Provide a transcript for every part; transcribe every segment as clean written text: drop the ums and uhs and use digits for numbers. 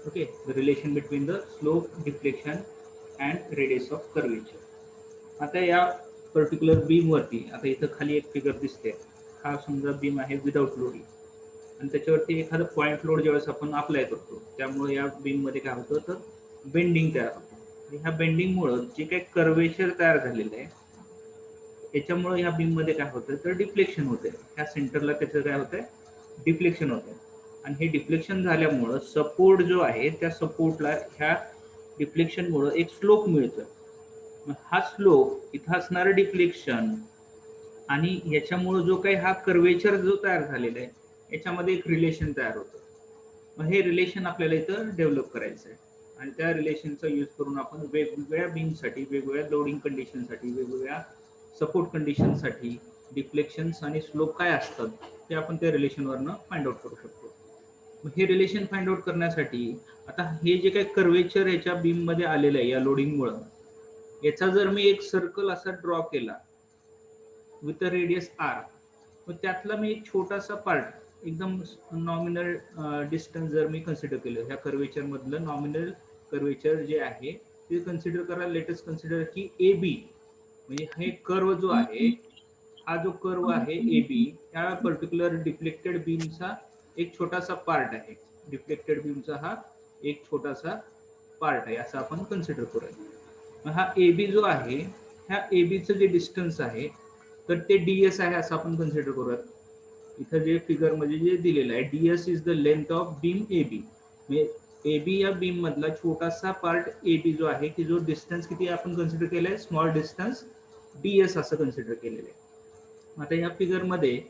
Okay, the relation between the slope, deflection and radius of curvature. आता या particular beam वरती आता इथं खाली एक फिगर दिसते, हा समजा बीम आहे विदाउट लोडिंग आणि त्याच्यावरती एखादा पॉईंट लोड ज्यावेळेस आपण अप्लाय करतो त्यामुळे या बीम मध्ये काय होतं तर बेंडिंग तयार होतं. ह्या बेंडिंगमुळे जे काही कर्वेचर तयार झालेलं आहे याच्यामुळे ह्या बीम मध्ये काय होतं तर डिफ्लेक्शन होते. ह्या सेंटरला त्याचं काय होतंय डिफ्लेक्शन होतंय आणि हे डिफ्लेक्शन झाल्यामुळं सपोर्ट जो आहे त्या सपोर्टला ह्या डिफ्लेक्शनमुळे एक स्लोप मिळतं. हा स्लोप इथं असणारं डिफ्लेक्शन आणि याच्यामुळे जो काही हा कर्वेचर जो तयार झालेला आहे याच्यामध्ये एक रिलेशन तयार होतं. मग हे रिलेशन आपल्याला इथं डेव्हलप करायचं आहे आणि त्या रिलेशनचा यूज करून आपण वेगवेगळ्या बीमसाठी, वेगवेगळ्या लोडिंग कंडिशनसाठी, वेगवेगळ्या सपोर्ट कंडिशनसाठी डिफ्लेक्शन्स आणि स्लोप काय असतात ते आपण त्या रिलेशनवरनं फाइंड आउट करू शकतो. मग हे रिलेशन फाइंड आउट करण्यासाठी आता हे जे काही कर्वेचर याच्या बीम मध्ये आलेलं आहे या लोडिंगमुळं, याचा जर मी एक सर्कल असा ड्रॉ केला विथ अ रेडियस आर, मग त्यातला मी एक छोटासा पार्ट एकदम नॉमिनल डिस्टन्स जर मी कन्सिडर केलं, ह्या कर्वेचर मधलं नॉमिनल कर्वेचर जे आहे ते कन्सिडर करा. लेटेस्ट कन्सिडर की ए बी, म्हणजे हे कर्व जो आहे, हा जो कर्व आहे ए बी, या पर्टिक्युलर डिफ्लेक्टेड बीमचा एक छोटासा पार्ट आहे. डिफ्लेक्टेड बीमचा हा एक छोटासा पार्ट आहे असं आपण कन्सिडर करूया. हा ए बी जो आहे, ह्या ए बीचं जे डिस्टन्स आहे तर ते ds आहे असं आपण कन्सिडर करूयात. इथं जे फिगर मध्ये जे दिलेलं आहे ds is the length of beam A B, म्हणजे ए बी या बीम मधला छोटासा पार्ट ए बी जो आहे की जो डिस्टन्स किती आपण कन्सिडर केलाय स्मॉल डिस्टन्स ds असं कन्सिडर केलेलं आहे. आता या फिगर मध्ये,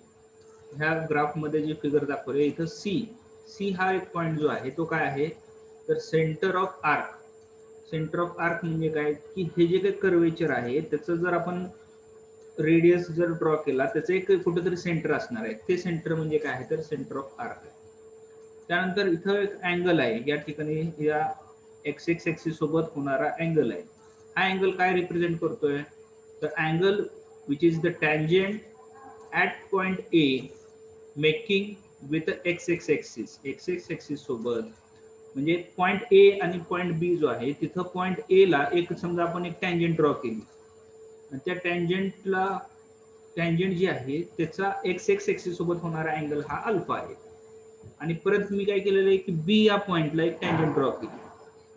ह्या ग्राफ मध्ये जे फिगर दाखवले इथं सी हा एक पॉइंट जो आहे तो काय आहे तर centre of arc. Centre of arc म्हणजे काय की हे जे काही कर्वेचर आहे त्याचं जर आपण रेडियस जर ड्रॉ केला त्याचं एक कुठेतरी सेंटर असणार आहे, ते सेंटर म्हणजे काय आहे तर सेंटर ऑफ आर्क आहे. त्यानंतर इथं एक अँगल आहे, या ठिकाणी या एक्स एक्स ऍक्सिस सोबत होणारा अँगल आहे. हा अँगल काय रिप्रेझेंट करतोय तर angle which is the tangent at point A making with x x axis. X x axis सोबत म्हणजे पॉइंट ए आणि पॉइंट बी जो आहे तिथं पॉइंट ए ला एक समजा आपण एक टँजेंट ड्रॉ केली आणि त्या टँजेंटला, टँजेंट जी आहे त्याचा एक्स एक्स ऍक्सिस सोबत होणारा अँगल हा अल्फा आहे. आणि परत मी काय केलेलं आहे की बी या पॉइंटला एक टँजेंट ड्रॉ केली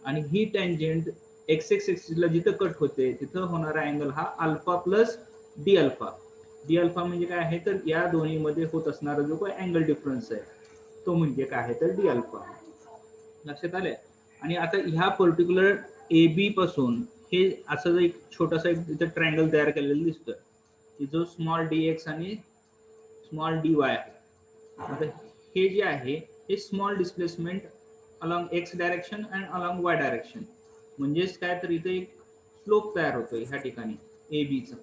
आणि ही टँजेंट एक्स एक्स ऍक्सिसला जिथं कट होते तिथं होणारा अँगल हा alpha plus D alpha. D alpha म्हणजे काय आहे तर या दोन्ही मध्ये होत असणारा जो काही अँगल डिफरन्स आहे तो म्हणजे काय आहे तर डी अल्फा. लक्षात आले. आणि आता ह्या पर्टिक्युलर ए बी पासून हे असं एक छोटासा इथं ट्रायंगल तयार केलेलं दिसतोय की जो स्मॉल डी एक्स आणि स्मॉल डी वाय आहे. आता हे जे आहे हे small displacement along x direction and along Y direction, म्हणजेच काय तर इथे एक स्लोप तयार होतोय ह्या ठिकाणी ए बीचा.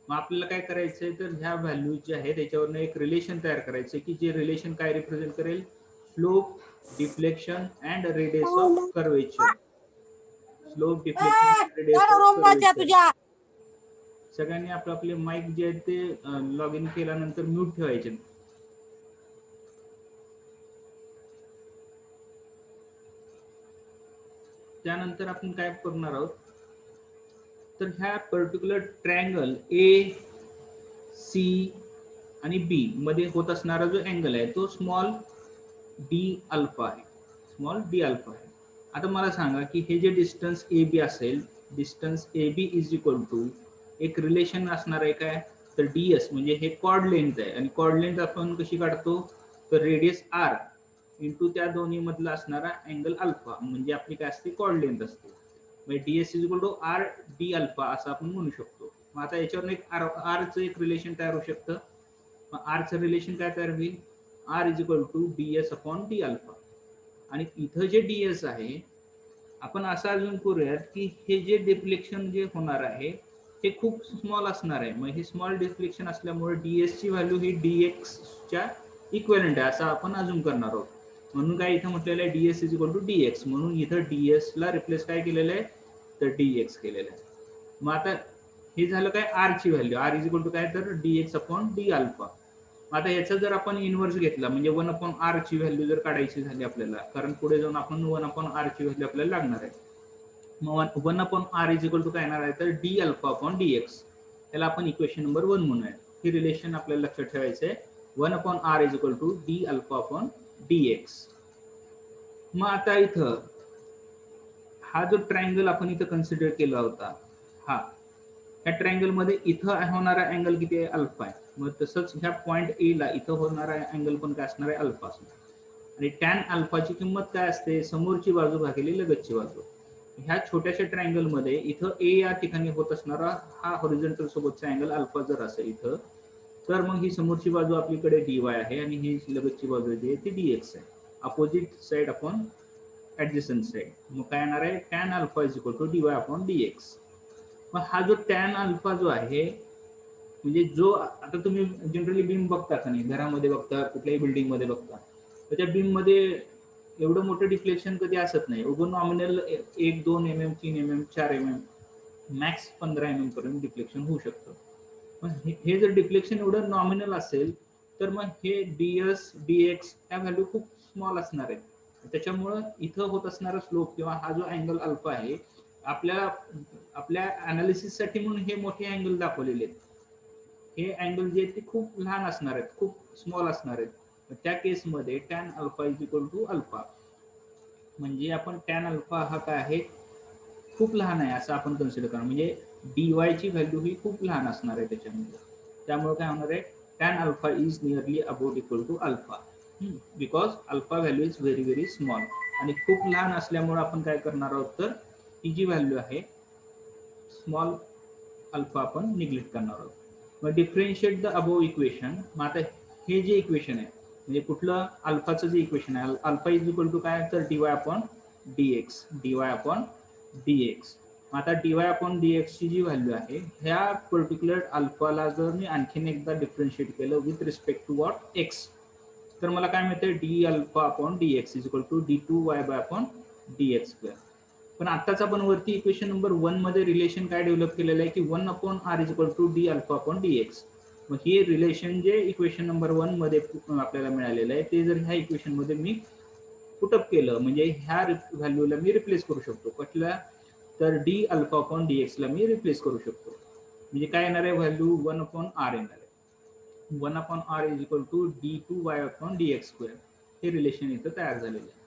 मग आपल्याला काय करायचंय तर ह्या व्हॅल्यूज जे आहे त्याच्यावरनं एक रिलेशन तयार करायचंय की जे रिलेशन काय रिप्रेझेंट करेल slope, deflection and radius of curvature. Slope, deflection and radius of curvature. सगळ्यांनी आपले आपले माईक जे आहेत ते लॉग इन केल्यानंतर म्यूट ठेवायचे. त्यानंतर आपण काय करणार आहोत तर ह्या पर्टिक्युलर ट्रायंगल ए सी आणि बी मध्ये होत असणारा जो अँगल आहे तो स्मॉल डी अल्फा आहे. स्मॉल डी अल्फा आहे. आता मला सांगा की हे जे डिस्टन्स ए बी असेल, distance A B is equal to एक रिलेशन असणार आहे काय तर ds, म्हणजे हे कॉर्ड लेंथ आहे आणि कॉर्ड लेंथ आपण कशी काढतो तर रेडियस आर इंटू त्या दोन्ही मधला असणारा अँगल अल्फा, म्हणजे आपली काय असते कॉर्ड लेंथ असते. म्हणजे ds is equal to R D alpha असं आपण म्हणू शकतो. मग आता याच्यावर एक आरचं एक रिलेशन तयार होऊ शकतं. मग आरचं रिलेशन काय तयार होईल R is equal to ds upon D alpha. आणि इथं जे ds आहे आपण असं अजून करूयात की हे जे डिफ्लेक्शन जे होणार आहे हे खूप स्मॉल असणार आहे. मग हे स्मॉल डिफ्लेक्शन असल्यामुळे ds ची व्हॅल्यू ही dx च्या इक्विव्हॅलेंट आहे असं आपण अजून करणार आहोत. म्हणून काय इथं म्हटलेलं आहे ds is equal to dx, म्हणून इथं ds ला रिप्लेस काय केलेलं आहे तर dx केलेलं आहे. मग आता हे झालं काय आर ची value, R is equal to काय तर dx अपॉन डी अल्फा. आता याचा जर आपण इन्व्हर्स घेतला म्हणजे 1/r ची व्हॅल्यू जर काढायची झाली आपल्याला, कारण पुढे जाऊन आपण 1/r ची व्हॅल्यू आपल्याला लागणार आहे. मग 1/r इज इक्वल टू काय येणार आहे तर डी अल्फा अपॉन dx. त्याला आपण इक्वेशन नंबर 1 म्हणूया. ही रिलेशन आपल्याला लक्षात ठेवायचं आहे. 1/r is equal to D alpha upon dx. मग आता इथं हा जो ट्रायंगल आपण इथं कन्सिडर केला होता, हा या ट्रायंगल मध्ये इथं होणारा अँगल किती आहे अल्फा आहे. मग तसंच ह्या पॉइंट ए ला इथं होणारा अँगल पण काय असणार आहे अल्फा असणार. आणि टॅन अल्फाची किंमत काय असते समोरची बाजू भागिले लगतची बाजू. ह्या छोट्याशा ट्रायंगल मध्ये इथं ए या ठिकाणी होत असणारा हा हॉरिझॉन्टल सोबतचा अँगल अल्फा जर असेल इथं, तर मग ही समोरची बाजू आपल्याकडे dy आहे आणि ही लगतची बाजू जी आहे ती dx आहे. Opposite side upon adjacent side. मग काय येणार आहे tan alpha is equal to dy upon dx. मग हा जो टॅन अल्फा जो आहे म्हणजे जो आता तुम्ही जनरली बीम बघता का नाही, घरामध्ये बघता कुठल्याही बिल्डिंग मध्ये बघता, तर त्या बीम मध्ये एवढं मोठं डिफ्लेक्शन कधी असत नाही. उगं nominal 1-2 mm 3 mm 4 mm max 15 mm पर्यंत डिफ्लेक्शन होऊ शकतं. मग हे जर डिफ्लेक्शन एवढं नॉमिनल असेल तर मग हे ds dx ह्या व्हॅल्यू खूप स्मॉल असणार आहे. त्याच्यामुळं इथं होत असणारा स्लोप किंवा हा जो अँगल अल्फा आहे आपल्या अनालिसिस साठी म्हणून हे मोठे अँगल दाखवलेले आहेत. हे अँगल जे आहेत ते खूप लहान असणार आहेत, खूप स्मॉल असणार आहेत. त्या केसमध्ये tan alpha is equal to alpha म्हणजे आपण टॅन अल्फा हा काय आहे खूप लहान आहे असं आपण कन्सिडर करा. म्हणजे dy ची व्हॅल्यू ही खूप लहान असणार आहे त्याच्यामध्ये. त्यामुळे काय होणार आहे tan alpha is nearly about equal to alpha because alpha value is very very small. आणि खूप लहान असल्यामुळे आपण काय करणार आहोत तर ही जी व्हॅल्यू आहे स्मॉल अल्फा आपण निग्लेक्ट करणार आहोत. मग डिफरेन्शिएट द अबोव इक्वेशन. मग आता हे जे इक्वेशन आहे म्हणजे कुठलं अल्फाचं जे इक्वेशन आहे अल्फा इज इक्वल टू काय तर dy upon dx. dy upon dx. आता dy अपॉन dx ची जी व्हॅल्यू आहे ह्या पर्टिक्युलर अल्फाला जर मी आणखीन एकदा डिफरेन्शिएट केलं with respect to what x, तर मला काय मिळतं D alpha upon dx is equal to d2y by upon dx square. पण आताच आपण वरती इक्वेशन नंबर 1 मध्ये रिलेशन काय डेव्हलप केलेलं आहे की 1/r is equal to D alpha upon dx. मग हे रिलेशन जे इक्वेशन नंबर 1 मध्ये आपल्याला मिळालेलं आहे ते जर ह्या इक्वेशन मध्ये मी पुटअप केलं म्हणजे ह्या व्हॅल्यूला मी रिप्लेस करू शकतो. कुठल्या तर डी अल्फा अपॉन dx ला मी रिप्लेस करू शकतो. म्हणजे काय येणार आहे व्हॅल्यू 1/r येणार आहे. 1/r is equal to d2y upon dx square. हे रिलेशन इथं तयार झालेलं आहे.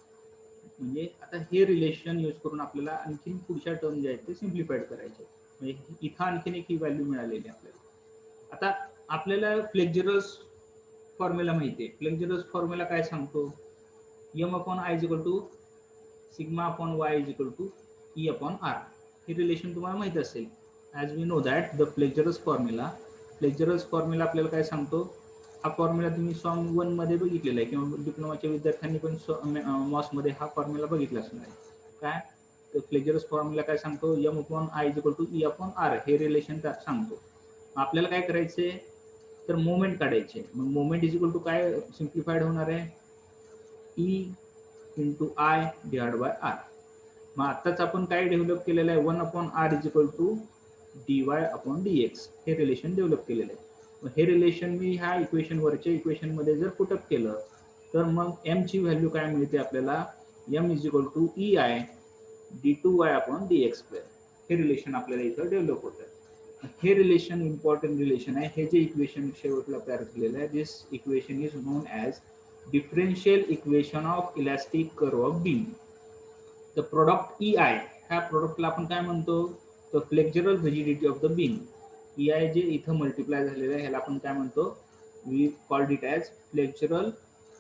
म्हणजे आता हे रिलेशन यूज करून आपल्याला आणखीन पुढच्या टर्म जे आहेत ते सिम्प्लिफाईड करायचे. म्हणजे इथं आणखीन एक ही व्हॅल्यू मिळालेली आपल्याला. आता आपल्याला फ्लेक्झरस फॉर्म्युला माहिती आहे. फ्लेक्झरस फॉर्म्युला काय सांगतो m upon i is equal to sigma upon y is equal to e upon r. हे रिलेशन तुम्हाला माहित असेल. As we know that the flexural formula आपल्याला काय सांगतो. हा फॉर्म्युला तुम्ही सॉम 1 मध्ये बघितलेला आहे किंवा डिप्लोमाच्या विद्यार्थ्यांनी पण मॉस मध्ये हा फॉर्म्युला बघितला असणार आहे. काय तर फ्लेक्झरस फॉर्म्युला काय सांगतो m upon i is equal to e upon r हे रिलेशन सांगतो. आपल्याला काय करायचंय तर मोमेंट काढायचे. मग मोमेंट इज इक्वल टू काय सिम्प्लिफाईड होणार आहे e into i divide by r. मग आताच आपण काय डेव्हलप केलेलं आहे 1/r is equal to dy upon dx हे रिलेशन डेव्हलप केलेलं आहे. हे रिलेशन मी ह्या इक्वेशन वरच्या इक्वेशन मध्ये जर पुटअप केलं तर मग m ची व्हॅल्यू काय मिळते आपल्याला m is equal to ei d2y upon dx square. हे रिलेशन आपल्याला इथं डेव्हलप होतं. हे रिलेशन इम्पॉर्टंट रिलेशन आहे. हे जे इक्वेशन शेवटला तयार केलेलं आहे this equation is known as differential equation of elastic curve of beam. The product ei ह्या प्रोडक्टला आपण काय म्हणतो तर flexural rigidity of the beam. ei जे इथं मल्टिप्लाय झालेलं आहे ह्याला आपण काय म्हणतो we called it as flexural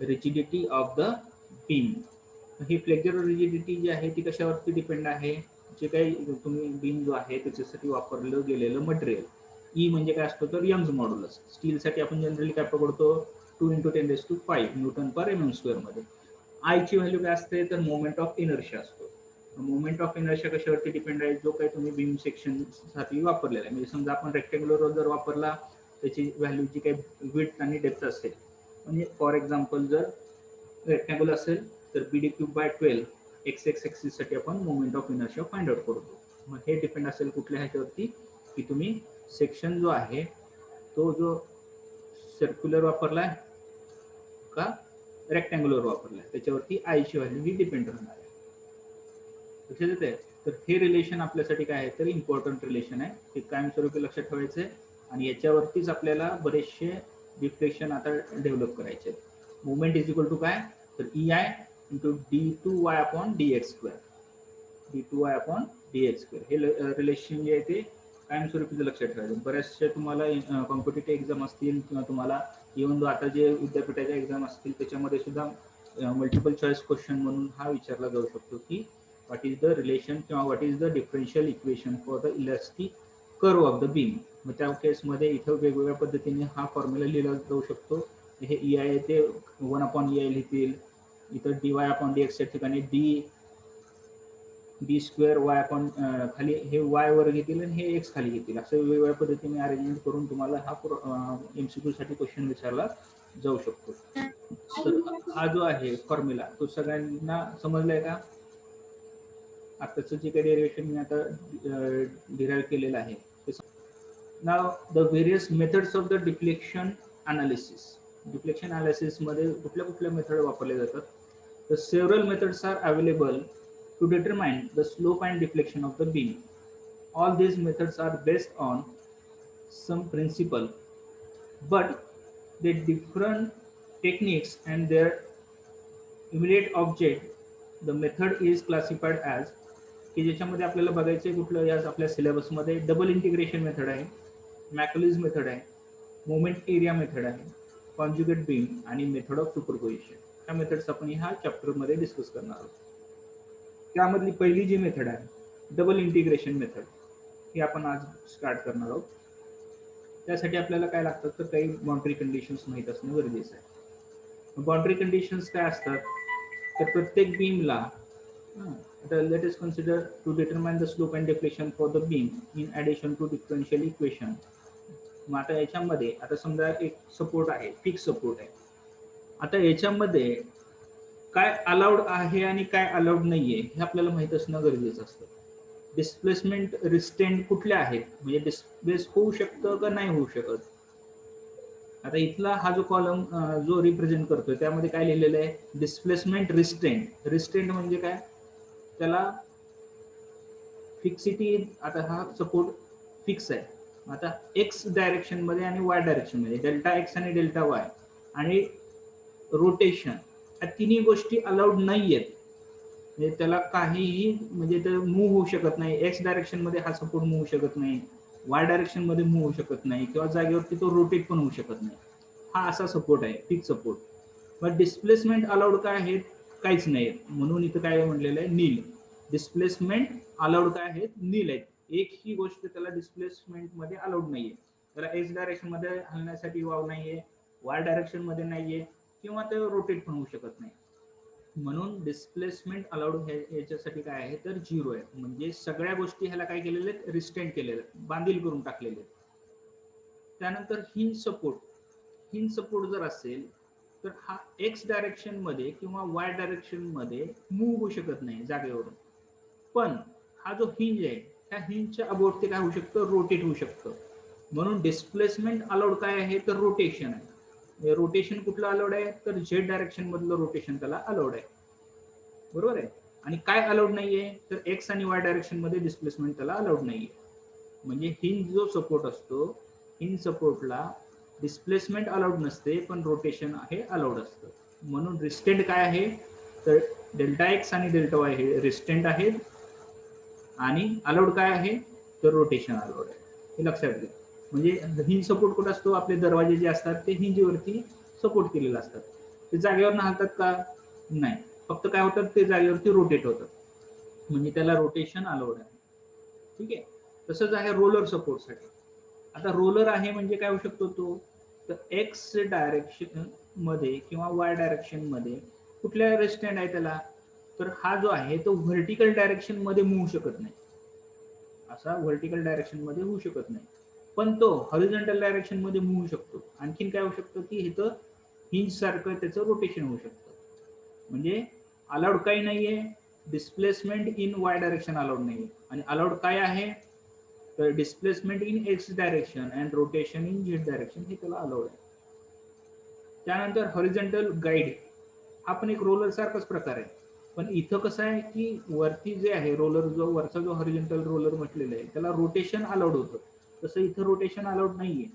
rigidity of the beam. ही फ्लेक्झरल रिजिडिटी जी आहे ती कशावरती डिपेंड आहे जे काही तुम्ही बीम जो आहे त्याच्यासाठी वापरलं गेलेलं मटेरियल. ई म्हणजे काय असतो तर यंग्स मॉड्युलस. स्टीलसाठी आपण जनरली काय पकडतो 2 × 10⁵ न्यूटन पर mm स्क्वेअर मध्ये. आय ची व्हॅल्यू काय असते तर मोमेंट ऑफ इनर्शिया असतो. मोमेंट ऑफ इनर्शिया कशावरती डिपेंड आहे जो काही तुम्ही बीम सेक्शन साठी वापरलेला आहे. म्हणजे समजा आपण रेक्टँग्युलर जर वापरला त्याची व्हॅल्यू जी काही विड्थ आणि डेप्थ असेल म्हणजे फॉर एक्झाम्पल जर रेक्टँगल असेल तर bd³/12 x एक्सिस साठी आपण moment of inertia find out करतो. मग हे डिपेंड असेल कुठल्या ह्याच्यावरती की तुम्ही सेक्शन जो आहे तो जो सर्क्युलर वापरलाय का रेक्टँग्युलर वापरलाय त्याच्यावरती आयची व्हॅल्यू ही डिपेंड राहणार आहे. लक्षात येते. तर हे रिलेशन आपल्यासाठी काय आहे तर इम्पॉर्टंट रिलेशन आहे, हे कायमस्वरूपी लक्षात ठेवायचं आहे आणि याच्यावरतीच आपल्याला बरेचसे डिफ्लेक्शन आता डेव्हलप करायचे. मुवमेंट इज इक्वल टू काय तर EI into d2y upon dx2 d2y upon dx2 हे रिलेशन जे आहे ते कायमस्वरूपीचं लक्षात ठेवायचं. बऱ्याचशा तुम्हाला कॉम्पिटेटिव्ह एक्झाम असतील किंवा तुम्हाला इव्हन दो आता जे विद्यापीठाच्या एक्झाम असतील त्याच्यामध्ये सुद्धा मल्टिपल चॉईस क्वेश्चन म्हणून हा विचारला जाऊ शकतो की व्हॉट इज द रिलेशन किंवा what is the differential equation for the elastic curve of the beam. मग त्या केसमध्ये इथं वेगवेगळ्या पद्धतीने हा फॉर्म्युला लिहिला जाऊ शकतो. हे EI ते 1 अपॉन EI लिहितील, इथं dy अपॉन dx ठिकाणी d स्क्वेअर y अपॉन खाली हे y वर घेतील आणि हे x खाली घेतील, असं वेगवेगळ्या पद्धतीने अरेंजमेंट करून तुम्हाला हा MCQ साठी क्वेश्चन विचारला जाऊ शकतो. तर हा जो आहे फॉर्म्युला तो सगळ्यांना समजलाय का? आताचं जे काही डेरिव्हेशन मी आता डिराइव्ह केलेलं आहे. नाव the various methods of the deflection analysis. Deflection analysis मध्ये कुठल्या कुठल्या मेथड वापरले जातात तर several methods are available to determine the slope and deflection of the beam. All these methods are based on some principle, but the different techniques and their immediate object, the method is classified as की ज्याच्यामध्ये आपल्याला बघायचं आहे कुठलं या आपल्या सिलेबसमध्ये double integration method आहे, मॅकॅलिज method आहे, मोमेंट एरिया मेथड आहे, कॉन्जुगेट बीम आणि मेथड ऑफ सुपरपोजिशन. ह्या मेथड्स आपण ह्या चॅप्टरमध्ये डिस्कस करणार आहोत. त्यामधली पहिली जी मेथड आहे डबल इंटिग्रेशन मेथड ही आपण आज स्टार्ट करणार आहोत. त्यासाठी आपल्याला काय लागतात तर काही बाउंड्री कंडिशन्स माहीत असणं गरजेचं आहे. बाउंड्री कंडिशन्स काय असतात तर प्रत्येक बीमला let us consider to determine the slope and deflection for the beam in addition to differential equation. मग आता याच्यामध्ये आता समजा एक सपोर्ट आहे, फिक्स सपोर्ट आहे. आता याच्यामध्ये काय अलाउड आहे आणि काय अलाउड नाहीये हे आपल्याला माहित असणं गरजेचं असतं. डिस्प्लेसमेंट रिस्ट्रेंट कुठल्या आहेत म्हणजे डिस्प्लेस होऊ शकतं का नाही होऊ शकत. आता इथला हा जो कॉलम जो रिप्रेझेंट करतोय त्यामध्ये काय लिहिलेलं आहे डिस्प्लेसमेंट रिस्ट्रेंट. रिस्ट्रेंट म्हणजे काय त्याला फिक्सिटी. आता हा सपोर्ट फिक्स आहे. आता एक्स डायरेक्शन मध्ये आणि वाय डायरेक्शन मध्ये डेल्टा एक्स आणि डेल्टा वाय आणि रोटेशन या तिन्ही गोष्टी अलाउड नाहीयेत. म्हणजे त्याला काहीही म्हणजे ते मूव्ह होऊ शकत नाही. एक्स डायरेक्शन मध्ये हा सपोर्ट मूव्ह होऊ शकत नाही, वाय डायरेक्शन मध्ये मूव्ह होऊ शकत नाही किंवा जागेवरती तो रोटेट पण होऊ शकत नाही. हा असा सपोर्ट आहे फिक्स सपोर्ट. मग डिस्प्लेसमेंट अलाउड काय आहेत काहीच नाही, म्हणून इथं काय म्हटलेलं आहे नील. डिस्प्लेसमेंट अलाउड काय आहेत नील आहेत. एक ही गोष्ट त्याला डिस्प्लेसमेंट मध्ये अलाउड नाहीये. त्याला एक्स डायरेक्शन मध्ये हलण्यासाठी वाव नाहीये, वाय डायरेक्शन मध्ये नाहीये किंवा ते रोटेट पण होऊ शकत नाही. म्हणून डिस्प्लेसमेंट अलाउड याच्यासाठी काय आहे तर 0 आहे. म्हणजे सगळ्या गोष्टी ह्याला काय केलेले आहेत रिस्ट्रेंट केलेले आहेत, बांधील करून टाकलेले आहेत. त्यानंतर हिंज सपोर्ट जर असेल तर हा एक्स डायरेक्शन मध्ये किंवा वाय डायरेक्शन मध्ये मूव्ह होऊ शकत नाही जागेवरून. पण हा जो हिंज आहे त्या हिंजच्या अभोवती काय होऊ शकतं रोटेट होऊ शकतं. म्हणून डिस्प्लेसमेंट अलाउड काय आहे तर रोटेशन आहे. रोटेशन कुठलं अलाउड आहे तर झेड डायरेक्शन मधलं रोटेशन त्याला अलाउड आहे. बरोबर आहे. आणि काय अलाउड नाहीये तर एक्स आणि वाय डायरेक्शन मध्ये डिस्प्लेसमेंट त्याला अलाउड नाहीये. म्हणजे हिंज जो सपोर्ट असतो हिंज सपोर्टला डिस्प्लेसमेंट अलाउड नसते पण रोटेशन हे अलाउड असतं. म्हणून रिस्ट्रेंट काय आहे तर डेल्टा एक्स आणि डेल्टा वाय हे रिस्ट्रेंट आहेत आणि अलाउड काय आहे तर रोटेशन अलाउड आहे. हे लक्षात घ्या. म्हणजे हिंज सपोर्ट कुठं असतो आपले दरवाजे जे असतात ते हिंजवरती सपोर्ट केलेले असतात. ते जागेवर हलतात का नाही, फक्त काय होतात ते जागेवरती रोटेट होतात. म्हणजे त्याला रोटेशन अलाउड आहे. ठीक आहे. तसंच आहे रोलर सपोर्टसाठी. आता रोलर आहे म्हणजे काय होऊ शकतो तो तर एक्स डायरेक्शन मध्ये किंवा वाय डायरेक्शन मध्ये कुठल्या रेस्ट्रेंट आहे त्याला तर हा जो आहे तो व्हर्टिकल डायरेक्शन मध्ये मूव्ह शकत नाही. असा व्हर्टिकल डायरेक्शन मध्ये होऊ शकत नाही, पण तो हॉरिझॉन्टल डायरेक्शन मध्ये मूव्ह होऊ शकतो. आणखीन काय होऊ शकतं की इथं हिंज सारखं त्याचं रोटेशन होऊ शकतं. म्हणजे अलाउड काही नाहीये displacement in Y direction allowed नाहीये आणि अलाउड काय आहे तर displacement in x direction and rotation in Z direction हे त्याला अलाउड आहे. त्यानंतर हॉरिझॉन्टल गाईड हा पण एक रोलर सारखाच प्रकार आहे, पण इथं कसं आहे की वरती जे आहे रोलर, जो वरचा जो हॉरिझॉन्टल रोलर म्हटलेला आहे त्याला रोटेशन अलाउड होतं, तसं इथं रोटेशन अलाउड नाहीये.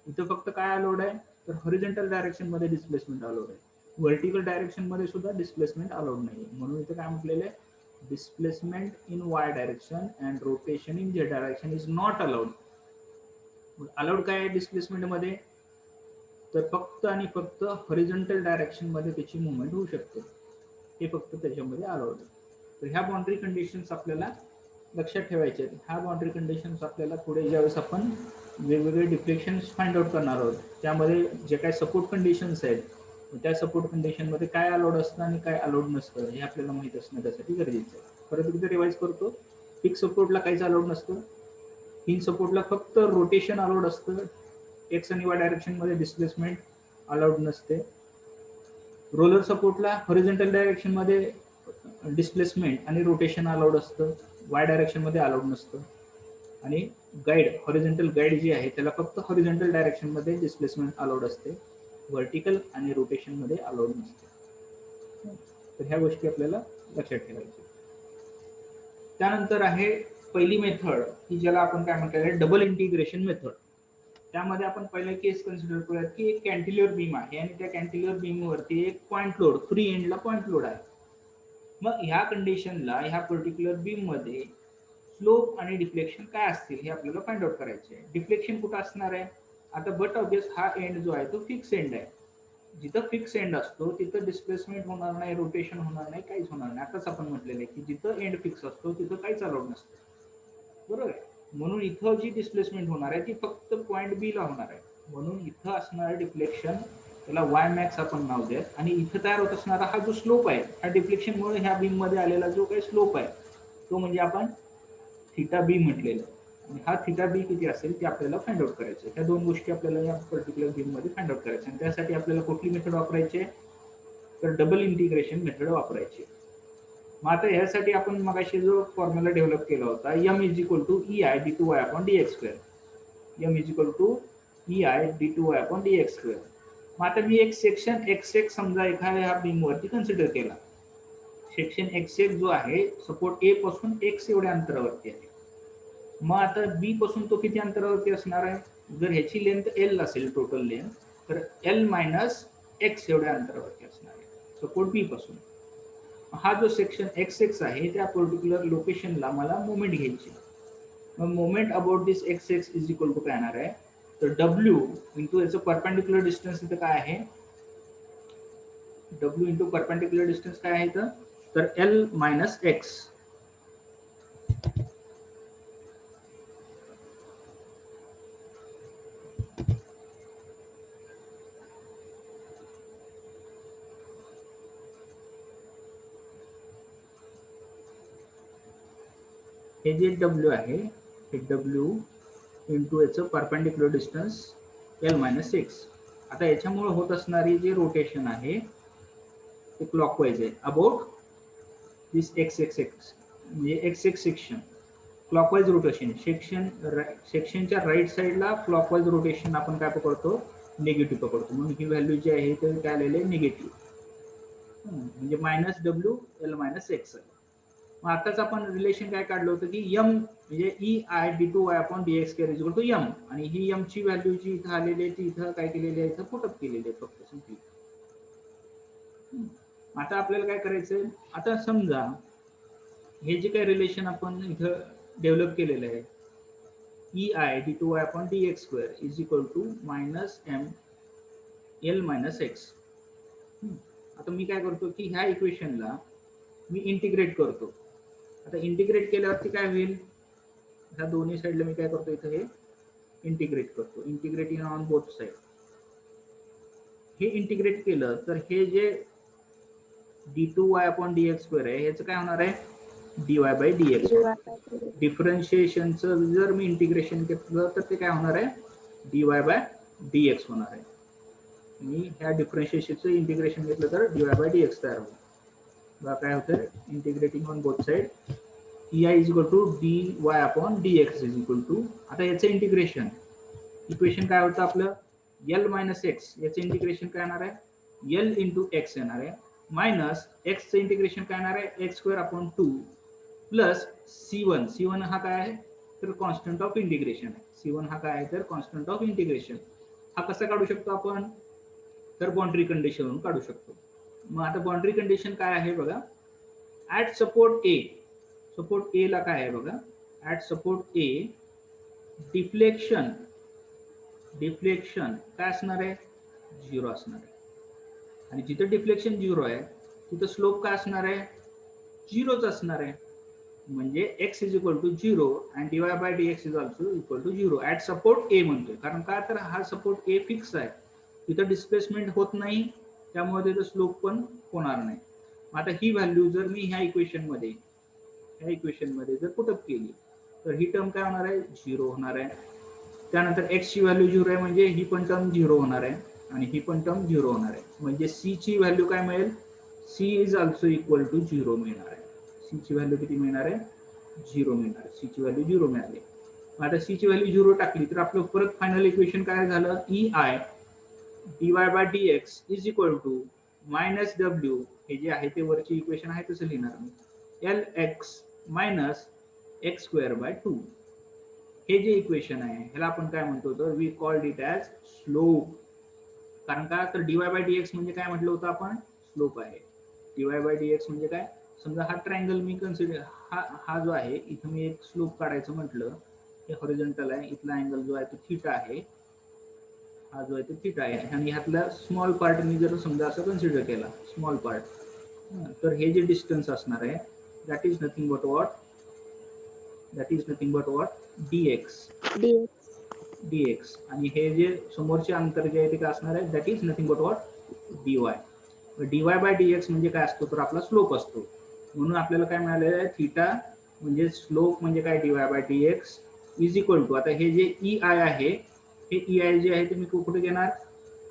इथं फक्त काय अलाउड आहे तर हॉरिझॉन्टल डायरेक्शन मध्ये डिस्प्लेसमेंट अलाउड आहे, व्हर्टिकल डायरेक्शन मध्ये सुद्धा डिस्प्लेसमेंट अलाउड नाहीये. म्हणून इथं काय म्हटलेलं आहे, displacement in Y direction and rotation in Z direction is not allowed. Allowed काय आहे डिस्प्लेसमेंट मध्ये, तर फक्त आणि फक्त हॉरिझॉन्टल डायरेक्शन मध्ये त्याची मुवमेंट होऊ शकते, हे फक्त त्याच्यामध्ये अलाउड आहे. तर ह्या बाउंड्री कंडिशन्स आपल्याला लक्षात ठेवायचे आहेत. ह्या बाउंड्री कंडिशन्स आपल्याला पुढे ज्यावेळेस आपण वेगवेगळे डिफ्लेक्शन्स फाइंड आउट करणार आहोत त्यामध्ये जे काही सपोर्ट कंडिशन्स आहेत त्या सपोर्ट कंडिशन मध्ये काय अलाउड असतं आणि काय अलाउड नसतं हे आपल्याला माहित असणं त्यासाठी गरजेचं आहे. परत एकदा रिवाइज करतो, फिक्स सपोर्टला काहीच अलाउड नसतं, हिंज सपोर्टला फक्त रोटेशन अलाउड असतं, एक्स आणि वाय डायरेक्शन मध्ये डिस्प्लेसमेंट अलाउड नसते. रोलर सपोर्टला हॉरिझॉन्टल डायरेक्शन मध्ये डिस्प्लेसमेंट आणि रोटेशन अलाउड असतं, वाय डायरेक्शन मध्ये अलाउड नसतं. आणि गाईड, हॉरिझॉन्टल गाईड जी आहे त्याला फक्त हॉरिझॉन्टल डायरेक्शन मध्ये डिस्प्लेसमेंट अलाउड असते, व्हर्टिकल आणि रोटेशन मध्ये अलाउड नसते. तर ह्या गोष्टी आपल्याला लक्षात ठेवायच्या. त्यानंतर आहे पहिली मेथड की ज्याला आपण काय म्हणतो डबल इंटिग्रेशन मेथड. त्यामध्ये आपण पहिला केस कन्सिडर करूयात की एक कॅन्टिलिव्हर बीम आहे आणि त्या कॅन्टिलिव्हर बीम वरती एक पॉइंट लोड, फ्री एंडला पॉइंट लोड आहे. मग ह्या कंडिशनला ह्या पर्टिक्युलर बीम मध्ये स्लोप आणि डिफ्लेक्शन काय असतील हे आपल्याला फाइंड आउट करायचे आहे. डिफ्लेक्शन कुठं असणार आहे, आता बट ऑब्वियस हा एंड जो आहे तो फिक्स एंड आहे. जिथं फिक्स एंड असतो तिथं डिस्प्लेसमेंट होणार नाही, रोटेशन होणार नाही, काहीच होणार नाही. आताच आपण म्हटलेलं आहे की जिथं एंड फिक्स असतो तिथं काहीच अलाउड नसतं, बरोबर आहे. म्हणून इथं जी डिस्प्लेसमेंट होणार आहे ती फक्त पॉइंट बी ला होणार आहे. म्हणून इथं असणारं डिफ्लेक्शन त्याला वाय मॅक्स आपण नाव द्या, आणि इथं तयार होत असणारा हा जो स्लोप आहे, ह्या डिफ्लेक्शनमुळे ह्या बीम मध्ये आलेला जो काही स्लोप आहे तो म्हणजे आपण थिटा बी म्हटलेला आहे. आणि हा थिटा बी किती असेल ते आपल्याला फाइंड आउट करायचं. ह्या दोन गोष्टी आपल्याला या पर्टिक्युलर बीम मध्ये फाइंड आउट करायच्या, आणि त्यासाठी आपल्याला कुठली मेथड वापरायची तर डबल इंटिग्रेशन मेथड वापरायची. मग आता ह्यासाठी आपण मगाशी जो फॉर्म्युला डेव्हलप केला होता, M is equal to E I D two Y upon D X square, M is equal to E I D two Y upon D X square. मग आता मी एक सेक्शन एक्स एक्स समजा एखाद्या ह्या beam वरती consider केला. Section x x जो आहे सपोर्ट ए पासून एक्स एवढ्या अंतरावरती आहे. मग आता बी पासून तो किती अंतरावरती असणार आहे, जर ह्याची लेंथ एल असेल टोटल लेंथ, तर एल मायनस एक्स एवढ्या अंतरावरती असणार आहे सपोर्ट बी पासून. हा जो सेक्शन एक्स एक्स आहे त्या पर्टिक्युलर लोकेशनला मला मोमेंट घ्यायची. मग moment about this X X is equal to काय येणार आहे, तर डब्ल्यू इंटू याचं परपेंडिक्युलर डिस्टन्स इथं काय आहे, डब्ल्यू इंटू परपेंडिक्युलर डिस्टन्स काय आहे इथं, तर एल मायनस एक्स. हे जे डब्ल्यू आहे हे डब्ल्यू इंटू याचं perpendicular distance L minus X. आता याच्यामुळे होत असणारी जे रोटेशन आहे ते क्लॉकवाईज आहे about this X X X, म्हणजे X X section clockwise rotation. सेक्शनच्या राईट साईडला क्लॉकवाईज रोटेशन आपण काय पकडतो, निगेटिव्ह पकडतो. म्हणून ही व्हॅल्यू जी आहे ते काय आलेले निगेटिव्ह, म्हणजे minus W L minus x. मग आताच आपण रिलेशन काय काढलं होतं की यम म्हणजे E I D two Y upon D X square is equal to M, आणि ही यम ची व्हॅल्यू जी इथं आलेली आहे ती इथं काय केलेली आहे, इथं पुटअप केलेली आहे फक्त सिंपली. आता आपल्याला काय करायचंय, आता समजा हे जे काही रिलेशन आपण इथं डेव्हलप केलेलं आहे, E I D two Y upon D X square is equal to minus M L minus X. आता मी काय करतो की ह्या इक्वेशनला मी इंटिग्रेट करतो. आता इंटिग्रेट केल्यावरती काय होईल, ह्या दोन्ही साईडला मी काय करतो इथं हे इंटिग्रेट करतो, इंटिग्रेटिंग ऑन बोथ साइड. हे इंटिग्रेट केलं तर हे जे D two Y upon D X square आहे ह्याचं काय होणार आहे, D Y by D X. डिफरन्शिएशनचं जर मी इंटिग्रेशन घेतलं तर ते काय होणार आहे, D Y by D X होणार आहे. मी ह्या डिफरन्शिएशनचं इंटिग्रेशन घेतलं तर D Y by D X तयार होईल. काय होतं integrating on both side, E I is equal to D Y upon D X is equal to, आता याचं इंटिग्रेशन इक्वेशन काय होतं आपलं, एल मायनस एक्स याचं इंटिग्रेशन काय येणार आहे, एल इंटू एक्स येणार आहे, मायनस एक्सचं इंटिग्रेशन काय येणार आहे, x square upon 2 plus C1. C1 हा काय आहे तर कॉन्स्टंट ऑफ इंटिग्रेशन आहे. C1 हा काय आहे तर कॉन्स्टंट ऑफ इंटिग्रेशन. हा कसा काढू शकतो आपण, तर बाउंड्री कंडिशनवरून काढू शकतो. मग आता बाउंड्री कंडिशन काय आहे बघा, ऍट सपोर्ट ए, सपोर्ट ए ला काय आहे बघा, at support A deflection, deflection काय असणार आहे, 0 असणार आहे. आणि जिथे डिफ्लेक्शन 0 आहे तिथं स्लोप काय असणार आहे, 0च असणार आहे. म्हणजे x is equal to 0 and dy by dx is also equal to 0 at support A म्हणतोय. कारण का तर हा सपोर्ट ए फिक्स आहे, तिथं डिस्प्लेसमेंट होत नाही, त्यामुळे तिथं स्लोप पण होणार नाही. आता ही व्हॅल्यू जर मी ह्या इक्वेशन मध्ये जर पुटअप केली तर ही टर्म काय होणार आहे, 0 होणार आहे. त्यानंतर x ची व्हॅल्यू 0 आहे म्हणजे ही पण टर्म 0 होणार आहे आणि ही पण टर्म 0 होणार आहे. म्हणजे c ची व्हॅल्यू काय मिळेल, c is also equal to 0 मिळणार आहे. c ची व्हॅल्यू किती मिळणार आहे, 0 मिळणार. c ची व्हॅल्यू 0 मिळाली. आता c ची व्हॅल्यू 0 टाकली तर आपलं परत फायनल इक्वेशन काय झालं, ei dy by dx is equal to minus w, हे जे आहे ते वरची इक्वेशन आहे तसं लिहिणार मी, lx minus X square by 2. हे जे इक्वेशन आहे ह्याला आपण काय म्हणतो तर we called it as slope. कारण का तर dy बाय dx म्हणजे काय म्हटलं होतं आपण, स्लोप आहे. dy बाय dx म्हणजे काय, समजा हा ट्रायंगल मी कन्सिडर, हा जो आहे इथं मी एक स्लोप काढायचं म्हटलं, हे हॉरिझॉन्टल आहे, इथला अँगल जो आहे तो थीटा आहे, हा जो आहे तो थीटा आहे, आणि ह्यातला स्मॉल पार्ट मी जर समजा असं कन्सिडर केला स्मॉल पार्ट, तर हे जे डिस्टन्स असणार आहे that is nothing but what, that is nothing but what dx, dx. आणि हे जे समोरचे अंतर जे आहे ते काय असणार आहे, that is nothing but what dy. dy by dx म्हणजे काय असतो तर आपला स्लोप असतो. म्हणून आपल्याला काय मिळालेलं आहे, थीटा म्हणजे स्लोप म्हणजे काय, dy by dx is equal to, आता हे जे ei आहे, हे ei जे आहे ते मी कुठे घेणार,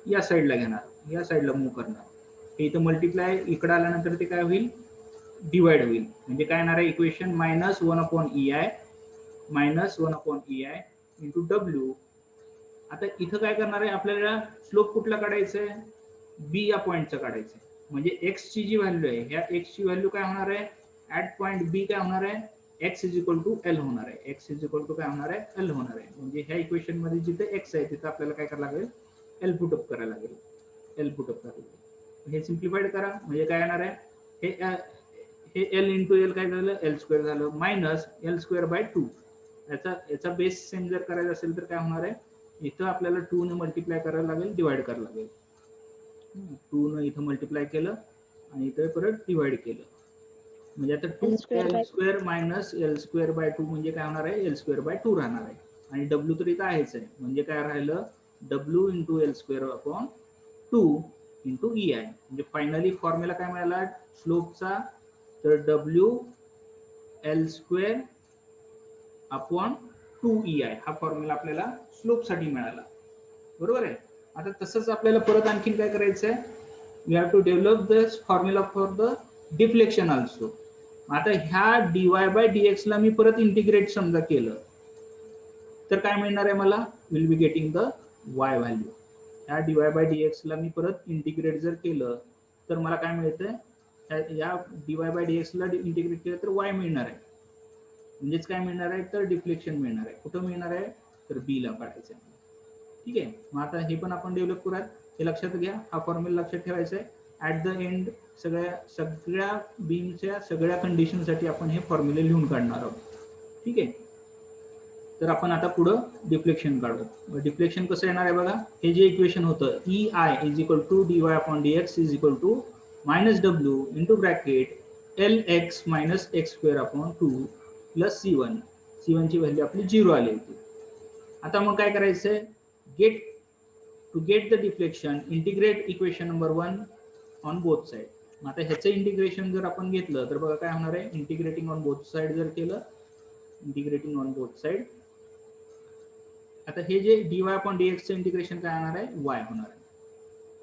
या साईडला घेणार, या साईडला मूव्ह करणार. हे इथं मल्टिप्लाय इकडे आल्यानंतर ते काय होईल, डिवाइड होईल. म्हणजे काय येणार आहे equation, minus 1 upon ei, minus 1 upon ei into W. आता इथं काय करणार आहे, आपल्याला स्लोप कुठला काढायचा आहे, बी या पॉईंटचा काढायचा आहे. म्हणजे एक्स ची जी व्हॅल्यू आहे, ह्या एक्स ची व्हॅल्यू काय होणार आहे, ऍट पॉईंट बी काय होणार आहे, X is equal to L होणार आहे. एक्स इज इक्वल टू काय होणार आहे, एल होणार आहे. म्हणजे ह्या इक्वेशन मध्ये जिथे एक्स आहे तिथं आपल्याला काय करायला लागेल, एल पुटअप करायला लागेल, एल पुटअप करायला लागेल. हे सिम्प्लिफाईड करा म्हणजे काय येणार आहे, हे एल इंटू एल काय झालं, एल स्क्वेअर झालं, मायनस एल स्क्वेअर बाय 2. याचा बेस सेम जर करायचा असेल तर काय होणार आहे, इथं आपल्याला 2 ने मल्टिप्लाय करायला लागेल, डिवाइड करायला लागेल. 2 ने इथं मल्टिप्लाय केलं आणि इथं परत डिवाइड केलं, म्हणजे आता 2l square minus L square by 2 म्हणजे काय होणार आहे, एल स्क्वेअर बाय 2 राहणार आहे. आणि डब्ल्यू तर इथं आहेच आहे, म्हणजे काय राहिलं, W into L square upon 2 into E I. म्हणजे फायनली फॉर्म्युला काय मिळाला स्लोपचा, तर W L square upon 2ei हा फॉर्म्युला आपल्याला स्लोप साठी मिळाला, बरोबर आहे. आता तसंच आपल्याला परत आणखीन काय करायचं आहे, we have to develop this formula for the deflection also. आता ह्या dy बाय dx ला मी परत इंटिग्रेट समजा केलं तर काय मिळणार आहे मला, will be getting the y value. ह्या dy बाय dx ला मी परत इंटिग्रेट जर केलं तर मला काय मिळतंय, या dy बाय dx ला इंटिग्रेट केलं तर y मिळणार आहे. म्हणजेच काय मिळणार आहे तर डिफ्लेक्शन मिळणार आहे. कुठं मिळणार आहे तर बी ला काढायचं आहे. ठीक आहे, मग आता हे पण आपण डेव्हलप करूयात. हे लक्षात घ्या, हा फॉर्म्युला लक्षात ठेवायचा आहे. ऍट द एंड सगळ्या बीमच्या सगळ्या कंडिशनसाठी आपण हे फॉर्म्युले लिहून काढणार आहोत. ठीक आहे, तर आपण आता पुढं डिफ्लेक्शन काढू. डिफ्लेक्शन कसं येणार आहे बघा, हे जे इक्वेशन होतं E I is equal to dy upon dx is equal to minus W into bracket L X minus X square upon 2 plus C1. C1 ची व्हॅल्यू आपली 0 आली होती. आता मग काय करायचंय, to get the deflection integrate equation number 1 on both side. आता ह्याचं इंटिग्रेशन जर आपण घेतलं तर बघा काय होणार आहे, इंटिग्रेटिंग ऑन बोथ साइड जर केलं, इंटिग्रेटिंग ऑन बोथ साइड, आता हे जे dy अपॉन dx चं इंटिग्रेशन काय होणार आहे, y होणार आहे.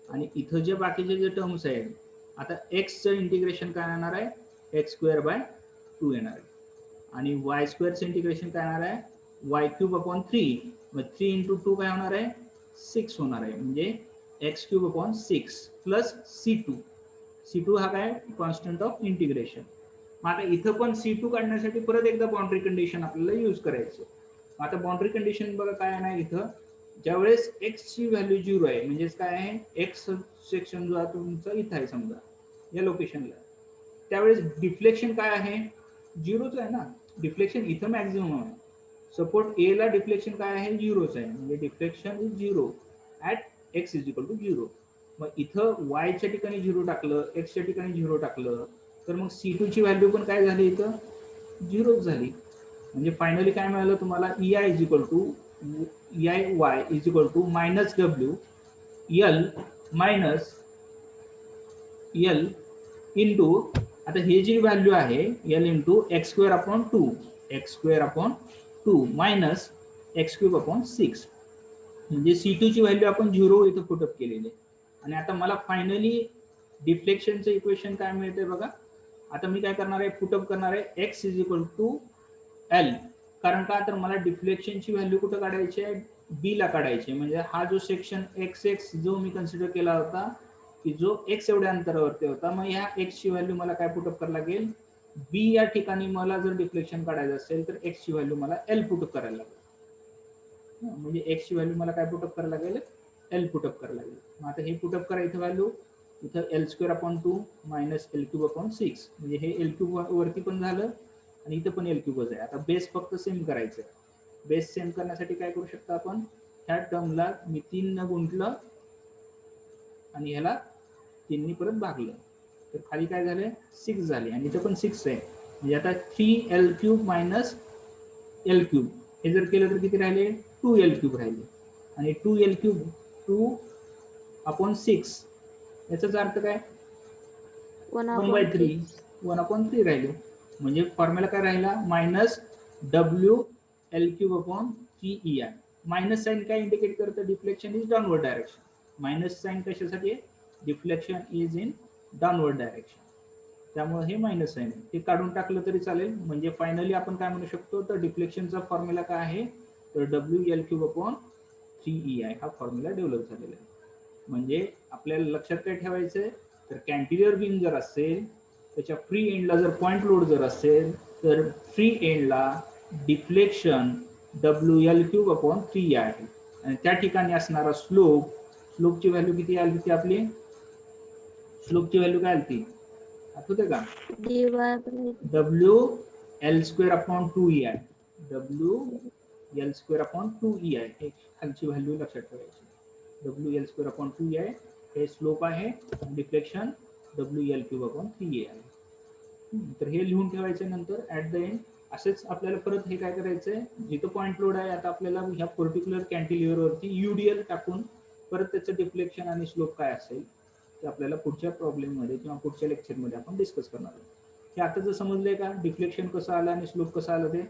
आणि इथं जे बाकीचे जे टर्म्स आहेत, आता x चं इंटिग्रेशन काय येणार आहे, एक्स स्क्वेअर बाय 2 येणार आहे. आणि y स्क्वेअरचं इंटिग्रेशन काय येणार आहे, y क्यूब अपॉन 3. मग 3 इंटू 2 काय होणार आहे, 6 होणार आहे, म्हणजे x³ अपॉन 6 प्लस C2. C2 हा काय कॉन्स्टंट ऑफ इंटिग्रेशन. मग आता इथं पण C2 काढण्यासाठी परत एकदा बाउंड्री कंडिशन आपल्याला यूज करायचं. आता बाउंड्री कंडिशन बघा काय आहे ना, इथं ज्यावेळेस x ची व्हॅल्यू 0 आहे, म्हणजेच काय आहे, x सेक्शन जो आहे तुमचा इथं आहे समजा या लोकेशनला, त्यावेळेस डिफ्लेक्शन काय आहे, 0च आहे ना. डिफ्लेक्शन इथं मॅक्झिमम आहे. सपोर्ट ए ला डिफ्लेक्शन काय आहे, 0च आहे, म्हणजे deflection is 0 at x is equal to 0. मग इथं y च्या ठिकाणी 0 टाकलं, x च्या ठिकाणी 0 टाकलं, तर मग C2 ची व्हॅल्यू पण काय झाली, इथं 0च झाली. म्हणजे फायनली काय मिळालं तुम्हाला, EI is equal to EIY is equal to minus W L minus L into, आता हे जी व्हॅल्यू आहे L इंटू x² अपॉन 2, x² अपॉन 2 मायनस x³ अपॉन 6, म्हणजे C2 ची व्हॅल्यू आपण 0 इथं पुटअप केलेली आहे. आणि आता मला फायनली डिफ्लेक्शनचं इक्वेशन काय मिळते बघा. आता मी काय करणार आहे, पुटअप करणार आहे x is equal to L. कारण का, तर मला डिफ्लेक्शनची व्हॅल्यू कुठं काढायची आहे, बी ला काढायची. म्हणजे हा जो सेक्शन x जो मी कन्सिडर केला होता की जो x एवढ्या अंतरावरती होता, मग ह्या x ची व्हॅल्यू मला काय पुटअप करायला लागेल, बी या ठिकाणी मला जर डिफ्लेक्शन काढायचं असेल तर x ची व्हॅल्यू मला L पुटअप करायला लागेल. म्हणजे x ची व्हॅल्यू मला काय पुटअप करायला लागेल, L पुटअप करायला लागेल. मग आता हे पुटअप करायचं व्हॅल्यू इथं L² upon 2 minus L³ upon 6, म्हणजे हे L³ वरती पण झालं आणि इथं पण L³ आहे. आता बेस फक्त सेम करायचं आहे. बेस सेम करण्यासाठी काय करू शकता आपण, ह्या टर्मला मी 3 न गुंतलं आणि ह्याला 3 नी परत भागलं, तर खाली काय झालं, 6 झाले, आणि इथं पण 6 आहे. म्हणजे आता 3L³ मायनस L³ हे जर केलं तर किती राहिले, 2L³ राहिले. आणि 2L³ 2 अपॉन 6 याचाच अर्थ काय, 1/3 1/3 राहिले. म्हणजे फॉर्म्युला काय राहिला, minus WL³ upon 3EI. Minus sign काय इंडिकेट करतं, deflection is downward direction. Minus sign कशासाठी आहे, deflection is in downward direction, त्यामुळे हे मायनस साइन आहे. हे काढून टाकलं तरी चालेल. म्हणजे फायनली आपण काय म्हणू शकतो, तर डिफ्लेक्शनचा फॉर्म्युला काय आहे, तर WL³ अपॉन 3EI हा फॉर्म्युला डेव्हलप झालेला आहे. म्हणजे आपल्याला लक्षात काय ठेवायचंय, तर कॅन्टिलिव्हर बीम जर असेल, त्याच्या फ्री एंडला जर पॉइंट लोड जर असेल, तर फ्री एंडला डिफ्लेक्शन WL³ अपॉन 3 आहे. आणि त्या ठिकाणी असणारा स्लोपची व्हॅल्यू किती आली होती आपली, स्लोपची व्हॅल्यू काय आली आठवते का, WL² upon 2EI. WL² upon 2EI हे खालची व्हॅल्यू लक्षात ठेवायची. WL² अपॉन 2EI हे स्लोप आहे, डिफ्लेक्शन WL³ अपॉन 3EI आहे. तर हे लिहून ठेवायचं. नंतर ऍट द एंड असेच आपल्याला परत हे काय करायचंय, जिथं पॉइंट लोड आहे, आता आपल्याला ह्या पर्टिक्युलर कॅन्टिलिव्हर वरती UDL टाकून परत त्याचं डिफ्लेक्शन आणि स्लोप काय असेल ते आपल्याला पुढच्या प्रॉब्लेम मध्ये किंवा पुढच्या लेक्चर मध्ये आपण डिस्कस करणार आहोत. हे आता जर समजलंय का, डिफ्लेक्शन कसं आलं आणि स्लोप कसा आला ते.